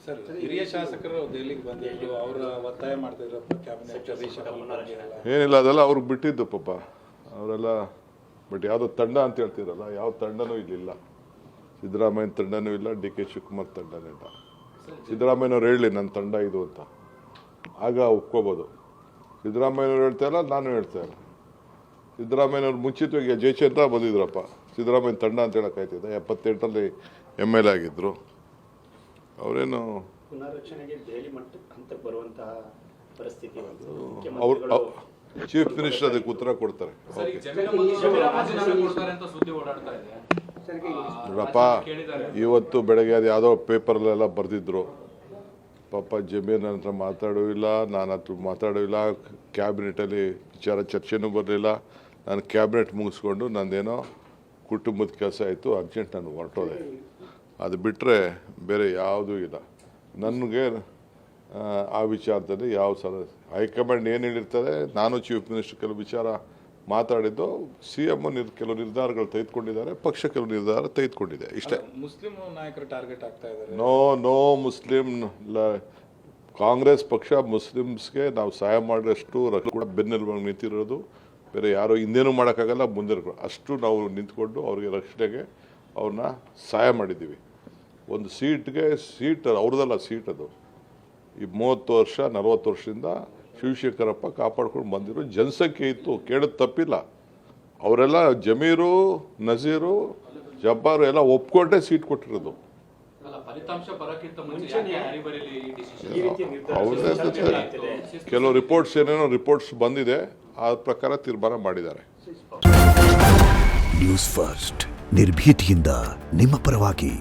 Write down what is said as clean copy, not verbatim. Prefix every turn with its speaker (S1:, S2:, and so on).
S1: Sir ಹಿರಿಯ ಶಾಸಕರು ದೆಹಲಿಗೆ ಬಂದಿದ್ದು ಅವರ ಒತ್ತಾಯ ಮಾಡ್ತಿದ್ರು ಕ್ಯಾಬಿನೆಟ್
S2: ಏನಿಲ್ಲ, ಅದೆಲ್ಲ ಅವ್ರಿಗೆ ಬಿಟ್ಟಿದ್ದು ಪಾಪ ಅವರೆಲ್ಲ. ಬಟ್ ಯಾವುದೋ ತಂಡ ಅಂತ ಹೇಳ್ತಿರಲ್ಲ, ಯಾವ ತಂಡನೂ ಇಲ್ಲಿಲ್ಲ. ಸಿದ್ದರಾಮಯ್ಯ ತಂಡನೂ ಇಲ್ಲ, ಡಿ ಕೆ ಶಿವಕುಮಾರ್ ತಂಡನೂ ಇಲ್ಲ. ಸಿದ್ದರಾಮಯ್ಯನವ್ರು ಹೇಳಲಿ ನನ್ನ ತಂಡ ಇದು ಅಂತ, ಆಗ ಒಪ್ಕೋಬೋದು. ಸಿದ್ದರಾಮಯ್ಯನವ್ರು ಹೇಳ್ತಾ ಇಲ್ಲ, ನಾನು ಹೇಳ್ತಾ ಇಲ್ಲ. ಸಿದ್ದರಾಮಯ್ಯನವ್ರು ಮುಂಚಿತವಾಗಿ ಜಯಚಂದ್ರ ಬಂದಿದ್ರಪ್ಪ, ಸಿದ್ದರಾಮಯ್ಯ ತಂಡ ಅಂತ ಹೇಳೋಕ್ಕಾಯ್ತಿದೆ. 78ರಲ್ಲಿ ML ಆಗಿದ್ದರು. ಅವರೇನು
S3: ಪುನರ್ರಚನೆಗೆ ದೆಹಲಿ ಹಂತಕ್ಕೆ ಬರುವಂತಹ ಪರಿಸ್ಥಿತಿ
S2: ಅವ್ರು ಚೀಫ್ ಮಿನಿಸ್ಟರ್ ಅದಕ್ಕೆ ಉತ್ತರ ಕೊಡ್ತಾರೆ. ನೋಡಪ್ಪ, ಇವತ್ತು ಬೆಳಗ್ಗೆ ಅದು ಯಾವುದೋ ಪೇಪರ್ಲೆಲ್ಲ ಬರೆದಿದ್ರು ಪಾಪ. ಜಮೀರ್ ಹತ್ರ ಮಾತಾಡೂ ಇಲ್ಲ, ನಾನು ಹತ್ರ ಮಾತಾಡೂ ಇಲ್ಲ. ಕ್ಯಾಬಿನೆಟಲ್ಲಿ ವಿಚಾರ ಚರ್ಚೆನೂ ಬರಲಿಲ್ಲ. ನಾನು ಕ್ಯಾಬಿನೆಟ್ ಮುಗಿಸ್ಕೊಂಡು ನಂದೇನೋ ಕುಟುಂಬದ ಕೆಲಸ ಆಯಿತು, ಅರ್ಜೆಂಟ್ ನಾನು ಹೊರಟೋದೆ. ಅದು ಬಿಟ್ಟರೆ ಬೇರೆ ಯಾವುದೂ ಇಲ್ಲ ನನಗೆ. ಆ ವಿಚಾರದಲ್ಲಿ ಯಾವ ಸಲ ಹೈಕಮಾಂಡ್ ಏನು ಹೇಳಿರ್ತಾರೆ, ನಾನು ಚೀಫ್ ಮಿನಿಸ್ಟರ್ ಕೆಲವು ವಿಚಾರ ಮಾತಾಡಿದ್ದು, CM ಕೆಲವು ನಿರ್ಧಾರಗಳು ತೆಗೆದುಕೊಂಡಿದ್ದಾರೆ, ಪಕ್ಷ ಕೆಲವು ನಿರ್ಧಾರ ತೆಗೆದುಕೊಂಡಿದೆ, ಇಷ್ಟೇ.
S1: ಮುಸ್ಲಿಂ ನಾಯಕರು ಟಾರ್ಗೆಟ್ ಆಗ್ತಾ ಇದ್ದಾರೆ.
S2: No Muslim. ಕಾಂಗ್ರೆಸ್ ಪಕ್ಷ ಮುಸ್ಲಿಮ್ಸ್ಗೆ ನಾವು ಸಹಾಯ ಮಾಡಿದಷ್ಟು ಕೂಡ ಬೆನ್ನೆಲುಬಾಗಿ ನಿಂತಿರೋದು. ಬೇರೆ ಯಾರು ಹಿಂದೇನೂ ಮಾಡೋಕ್ಕಾಗಲ್ಲ, ಮುಂದೆ ಅಷ್ಟು ನಾವು ನಿಂತ್ಕೊಂಡು ಅವ್ರಿಗೆ ರಕ್ಷಣೆಗೆ ಅವ್ರನ್ನ ಸಹಾಯ ಮಾಡಿದ್ದೀವಿ. ಒಂದು ಸೀಟ್ ಅವ್ರದ್ದಲ್ಲ, ಸೀಟ್ ಅದು. ಈ 30 ವರ್ಷ 40 ವರ್ಷದಿಂದ ಶಿವಶಂಕರಪ್ಪ ಕಾಪಾಡ್ಕೊಂಡು ಬಂದಿರೋ ಜನಸಂಖ್ಯೆ ಇತ್ತು, ಕೇಳೋದು ತಪ್ಪಿಲ್ಲ. ಅವರೆಲ್ಲ ಜಮೀರು, ನಜೀರು, ಜಬ್ಬಾರು ಎಲ್ಲ ಒಪ್ಕೊಂಡೇ ಸೀಟ್ ಕೊಟ್ಟಿರೋದು. ಕೆಲವು ರಿಪೋರ್ಟ್ಸ್ ಬಂದಿದೆ, ಆ ಪ್ರಕಾರ ತೀರ್ಮಾನ ಮಾಡಿದ್ದಾರೆ.
S4: ನ್ಯೂಸ್ ಫಸ್ಟ್ ನಿರ್ಭೀತಿಯಿಂದ ನಿಮ್ಮ ಪರವಾಗಿ.